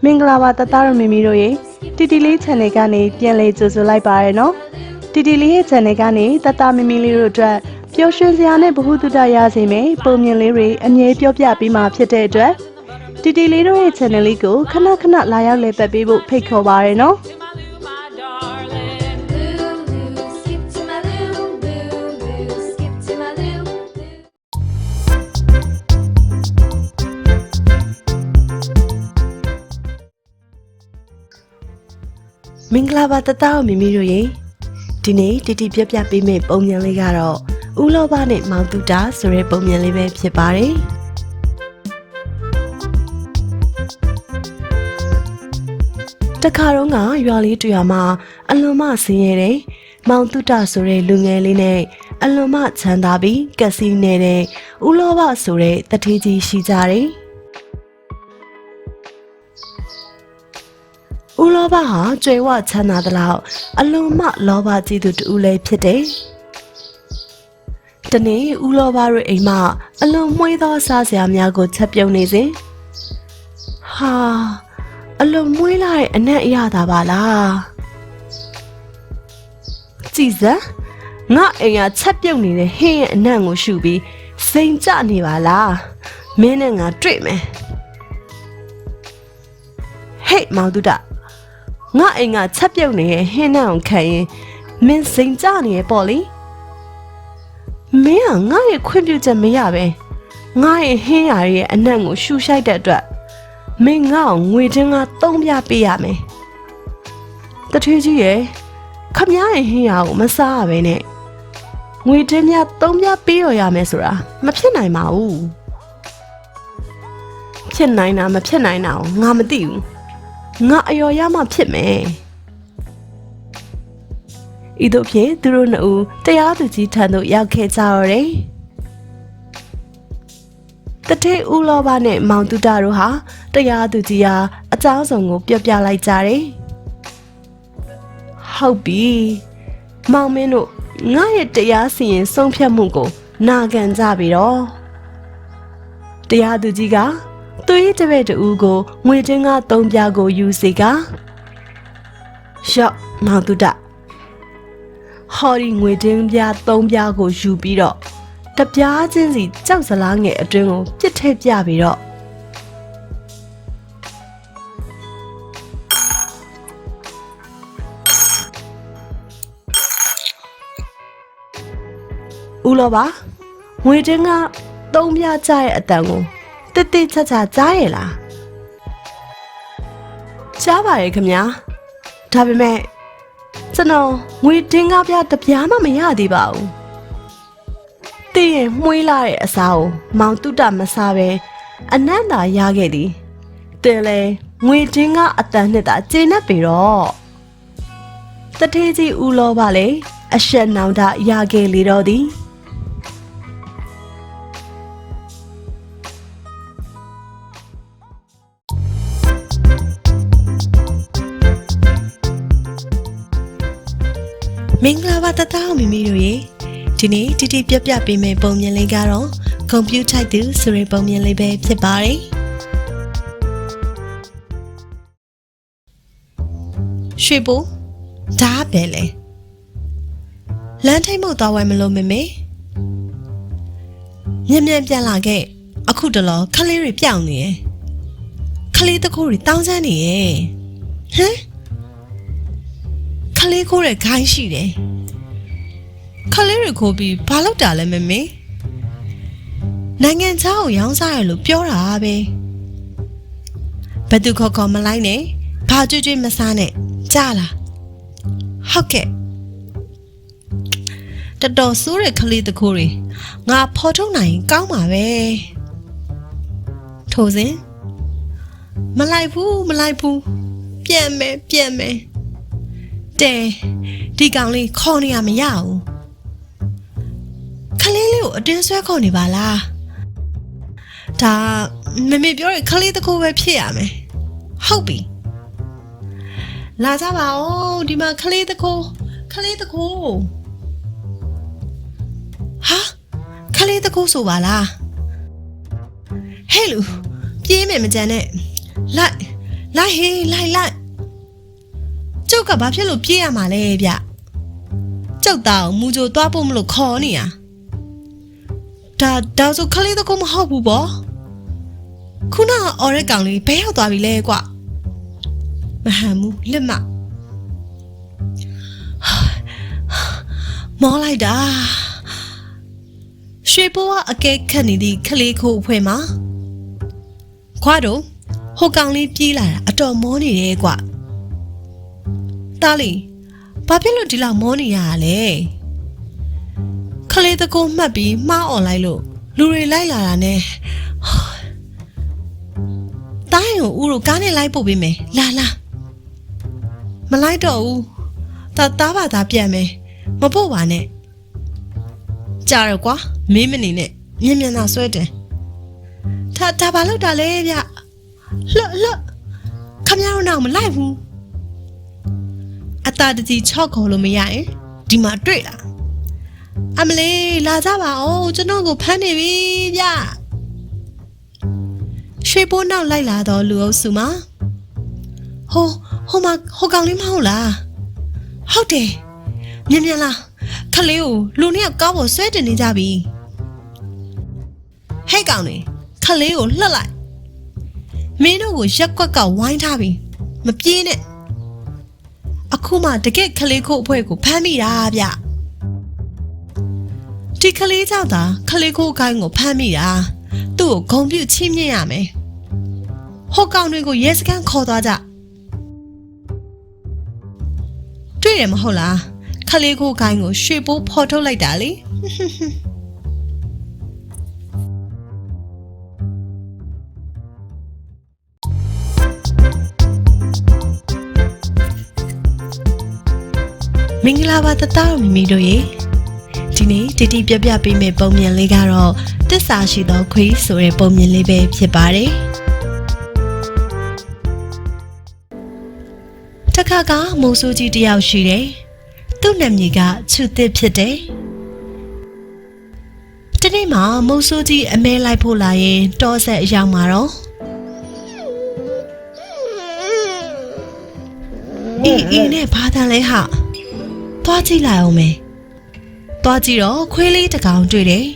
မင်္ဂလာပါတသားရမီမီတို့ရေတီတီလေး channel ကနေပြန်လည်ကြိုဆိုလိုက်ပါရနော်တီတီလေးရဲ့ channel ကနေတသားမီမီလေးတို့အတွက်ပျော်ရွှင်စရာနဲ့ဗဟုသုတရစေမယ့်ပုံမြင်လေးတွေအမြဲပြောပြပေးမှာဖြစ်တဲ့အတွက်တီတီလေးတို့ရဲ့ channel လေးကိုခဏခဏလာရောက်လည်ပတ်ပေးဖို့ဖိတ်ခေါ်ပါရနော်မင်္ဂလာပါတသားမီမီတို့ရေဒီနေ့တီတီပြပြပေးမယ့်ပုံမြင်လေးကတော့ဦးလောဘနဲ့မောင်တူတာဆိုတဲ့ပုံမြင်လေးပဲဖြစ်ပါတယ်တခါတော့ကရွာလေးတွေ့ရမှာအလွန်မှဆင်းရဲတဲ့မောင်တူတာဆိုတဲ့လူငယ်လေးနဲ့အလွန်မှချမ်းသာပြီးကက်စီနေတဲ့ဦးလောဘဆိုတဲ့တထေးကြီးရှိကြတယ်ဦးလောဘဟာကျွဲဝချမ်းသာသလောက်အလုံးမလောဘကြီးသူတူလည်းဖြစ်တယ်။တနေ့ဦးလောဘရဲ့အိမ်မှာအလုံးမွှေးသောစားစရာများကိုချက်ပြုတ်နေစဉ်ဟာအလုံးမွှေးလာတဲ့အနက်အရသာပါလား။ကြည်စမ်းငါအိမ်ကချက်ပြုတ်နေတဲ့ဟင်းရဲ့အနက်ကိုရှုပြီးစိန်ကြနေပါလား။မင်းနဲ့ငါတွေ့မယ်။ဟေ့မောင်တူတာငါအိမ်ကချက်ပြုတ်နေတဲ့ဟင်းနဲ့အောင်ခံရင်မင်းစိန်ကြနေရပေါ့လေမင်းကငါရဲ့ခွင့်ပြုချက်မရပဲငါရဲ့ဟင်းရာရဲ့အနက်ကိုရှူရှိုက်တဲ့အတွက်မင်းငါ့ကိုငွေတင်းက3ပြပေးရမယ်တထွေးကြီးရဲ့ခမရဲ့ဟင်းရာကိုမစားရပဲနဲ့ငွေတင်းများ3ပြပေးရရမယ်ဆိုတာမဖြစ်နိုင်ပါဘူးဖြစ်နိုင်တာမဖြစ်နိုင်တာကိုငါမသိဘူးငါအယော်ရမှဖြစ်မယ်ဤသို့ဖြင့်သူတို့နှစ်ဦးတရားသူကြီးထံသို့ရောက်ခဲ့ကြရတယ်တထေးဦးလောဘနဲ့မောင်တူတာတို့ဟာတရားသူကြီးဟာအကြောင်းစုံကိုပြောပြလိုက်ကြတယ်ဟုတ်ပြီမောင်မင်းတို့ငါရဲ့တရားစီရင်ဆုံးဖြတ်မှုကိုနာခံကြပြီတော့တရားသူကြီးကသူရဲ့တပည့်တူကိုငွေတင်းက3ပြားကိုယူစေကရှော့မောင်တူတာဟော်ဒီငွေတင်းပြား3ပြားကိုယူပြီးတော့တပြားချင်းစီကြောက်စလားငယ်အတွင်းကိုပြစ်ထည့်ပြပြီးတော့ဦးလောပါငွေတင်းက3ပြားကြရဲ့အတန်ကိုတိတိကျကျကြားရလားကြားပါရဲ့ခင်ဗျာဒါပေမဲ့ကျွန်တော်ငွေတင်းကားပြတပြားမှမရသေးပါဘူးတည်ရင်မှွေးလာတဲ့အစားကိုမောင်တုတမစားပဲအနန္တာရခဲ့သည်တင်လေငွေတင်းကားအတန်နဲ့သာကျေနပ်ပြီတော့တထေးကြီးဦးလောပါလေအရှက်နောင်တရခဲ့လေတော့သည်မင်္ဂလာပါတသားမီမီတို့ရေဒီနေ့တီတီပြပြပေးမယ့်ပုံမြင်လေးကတော့ကွန်ပျူတာတူဆိုတဲ့ပုံမြင်လေးပဲဖြစ်ပါတယ်ရွှေဘိုးဒါပဲလေလမ်းထိတ်မှုသွားဝိုင်းမလို့မေမေမြန်ပြန်လာခဲ့အခုတလောခလေးတွေပြောင်းနေရယ်ခလေးတကူတွေတောင်းစမ်းနေရယ်ဟမ်ခလေးခိုးတဲ့ခိုင်းရှိတယ်ခလေးတွေခိုးပြီးဘာလုပ်တာလဲမမေနိုင်ငံခြားကိုရောင်းစားရလို့ပြောတာပဲဘယ်သူခေါ်မလိုက်နဲ့ဘာကြွကြွမစားနဲ့ကြားလားဟုတ်ကဲ့တော်ဆိုးတဲ့ခလေးတခိုးတွေငါဖော်ထုတ်နိုင်ရင်ကောင်းပါပဲထို့စဉ်မလိုက်ဘူးပြန်မယ်တဲဒီကောင်လေးခေါ်နေရမရဘူးခလေးလေးကိုအတင်းဆွဲခေါ်နေပါလားဒါမမေပြောရခလေးတကူပဲဖြစ်ရမယ်ဟုတ်ပြီလာကြပါဦးဒီမှာခလေးတကူဟာခလေးတကူဆိုပါလားဟဲ့လူပြေးမယ်မကြမ်းနဲ့ လိုက်ဟေးလိုက်ကျုပ်ကဘာဖြစ်လို့ပြေးရမှာလဲဗျကျုပ်တောင်မူကြိုသွားဖို့မလို့ခေါ်နေရဒါဆိုခလေးတကူမဟုတ်ဘူးပေါ့ခုနအော်ရက်ကောင်လေးဘဲရောက်သွားပြီလဲကွမဟန်ဘူးလက်မမောလိုက်တာရွှေဘိုးကအကဲခတ်နေသည့်ခလေးခိုးအဖွဲမှာခွာတော့ဟိုကောင်လေးပြေးလာတာအတော်မောနေတယ်ကွတားလီဘာဖြစ်လို့ဒီလောက်မောနေရလဲခလေးတကူမှတ်ပြီးမှားអော်လိုက်လို့လူတွေလိုက်လာတာနဲ့တိုင်းကိုဦးတို့ကားနဲ့လိုက်ပို့ပေးမယ်လာမလိုက်တော့ဘူးတားပါသားပြန်မယ်မပို့ပါနဲ့ကြာတော့ကွာမင်းမနေနဲ့မြင်သာဆွဲတယ်ဒါဘာလို့တာလဲဗျလှခမရတို့နောက်မလိုက်ဘူးအတာတကြီး6ခေါ်လို့မရရင်ဒီမှာတွေ့လားအမလေးလာကြပါဦးကျွန်တော်ကိုဖမ်းနေပြီဗျရွှေဘိုးနောက်လိုက်လာတော့လူအုပ်စုမှာဟိုကောင်လေးမဟုတ်လားဟုတ်တယ်မြန်လာခလေးကိုလူနှစ်ယောက်ကောင်းပေါ်ဆွဲတင်နေကြပြီဟဲ့ကောင်လေးခလေးကိုလှက်လိုက်မင်းတို့ကိုရက်ကွက်ကဝိုင်းထားပြီမပြေးနဲ့အခုမှတကယ့်ခလေးခိုးအဖွဲကိုဖမ်းမိတာဗျဒီခလေးကြောင့်သာခလေးခိုးကိုင်းကိုဖမ်းမိတာသူ့ကိုဂုံပြုတ်ချင်းမြင့်ရမယ်ဟိုကောင်တွေကိုရဲစခန်းခေါ်သွားကြတွေ့ရမဟုတ်လားခလေးခိုးကိုင်းကိုရွှေပိုးဖော်ထုတ်လိုက်တာလေမင်္ဂလာပါတသားမိမိတို့ရေဒီနေ့တီပြပြပေးမယ့်ပုံမြင်လေးကတော့တစ္ဆာရှိသောခွေးဆိုတဲ့ပုံမြင်လေးပဲဖြစ်ပါတယ်တခါကမိုးဆိုးကြီးတယောက်ရှိတယ်သူ့နာမည်ကချူတစ်ဖြစ်တယ်ဒီနေ့မှာမိုးဆိုးကြီးအမဲလိုက်ဖို့လာရင်တောဆက်အရောက်မှာတော့အေးနဲ့ဘာတန်လဲဟာသွားကြည့်လိုက်အောင်မယ်သွားကြည့်တော့ခွေးလေးတစ်ကောင်တွေ့တယ်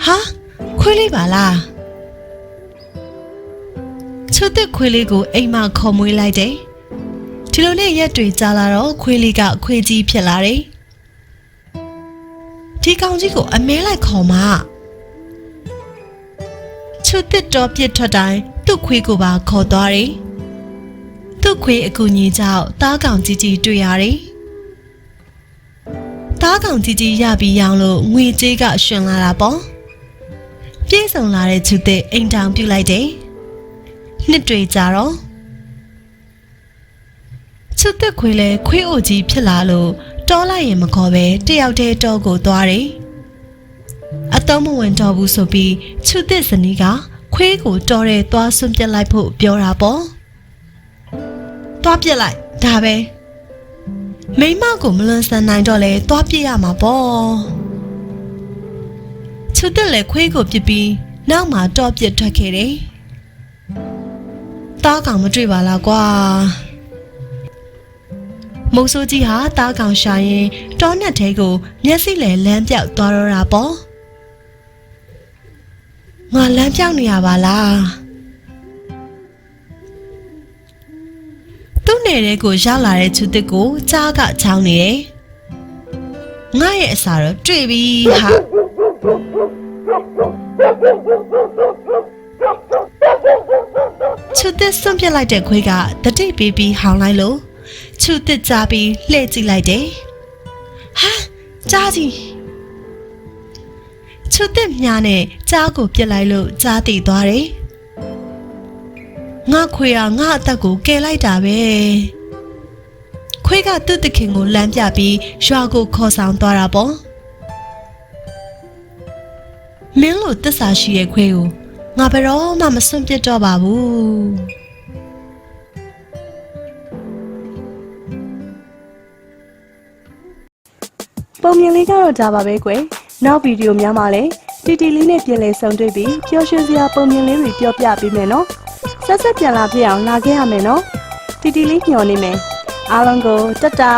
ဟာခွေးလေးပါလားချွတ်တဲ့ခွေးလေးကိုအိမ်မှာခေါ်မွေးလိုက်တယ်ဒီလိုနဲ့ရက်တွေကြာလာတော့ခွေးလေးကခွေးကြီးဖြစ်လာတယ်ဒီကောင်ကြီးကိုအမဲလိုက်ခေါ်မှာချွတ်တဲ့တော့ပြစ်ထွက်တိုင်းသူ့ခွေးကိုပါခေါ်သွားတယ်သူ့ခွေးအကူကြီးကြောင့်တားကောင်ကြီးတွေ့ရတယ်တားကောင်ကြီးရပြီးရောင်းလို့ငွေကြေးကရှင်လာတာပေါ့ပြေးစုံလာတဲ့ချူတဲ့အိမ်တောင်ပြုတ်လိုက်တယ်နှစ်တွေကြာတော့ချူတဲ့ခွေးလဲခွေးအိုကြီးဖြစ်လာလို့တောလိုက်ရင်မခေါ်ပဲတယောက်တည်းတောကိုသွားတယ်အတုံးမဝင်တော့ဘူးဆိုပြီးချူတဲ့ဇနီးကခွေးကိုတောထဲသွားဆွန့်ပစ်လိုက်ဖို့ပြောတာပေါ့သွားပစ်လိုက်ဒါပဲမိမကိုမလွန်ဆန်နိုင်တော့လဲသွားပြစ်ရမှာပေါ့ချူတက်လည်းခွေးကိုပြစ်ပြီးနောက်မှာတော့ပြစ်ထွက်ခဲ့တယ်တားကောင်မတွေ့ပါလားကွာမုံဆိုးကြီးဟာတားကောင်ရှာရင်တောနက်ထဲကိုမျက်စိလဲလမ်းပြောက်သွားတော့တာပေါ့ငါလမ်းပြောက်နေရပါလားသူ့နယ်ကိုရောက်လာတဲ့ချူတစ်ကိုကြားကချောင်းနေတယ်။ငါရဲ့အစာတော့တွေ့ပြီဟာချူတစ်စွန့်ပစ်လိုက်တဲ့ခွေးကတတိတ်ပေးပြီးဟောင်းလိုက်လို့ချူတစ်ကြားပြီးလှည့်ကြည့်လိုက်တယ်။ဟာကြားကြီးချူတစ်မြားနဲ့ကြားကိုပြစ်လိုက်လို့ကြားတည်သွားတယ်။ငါခွေကငါအသက်ကိုကယ်လိုက်တာပဲခွေးကသူ့တခင်ကိုလမ်းပြပြီးရွာကိုခေါ်ဆောင်သွားတာပေါ့မင်းလိုတစ္ဆာရှိရဲ့ခွေးကိုငါဘယ်တော့မှမစွန့်ပစ်တော့ပါဘူးပုံမြင်လေးကတော့ဒါပါပဲကွယ်နောက်ဗီဒီယိုများမှာလည်းတီတီလေးနဲ့ပြင်လည်ဆုံတွေ့ပြီးပျော်ရွှင်စရာပုံမြင်လေးတွေပြောပြပေးမယ်နော်စ ဆက်ဆက်ပြန်လာပြအောင်လာခဲ့ရမယ်နော်တီတီလေးညှော်နေမယ်အားလုံးကိုတတ်တာ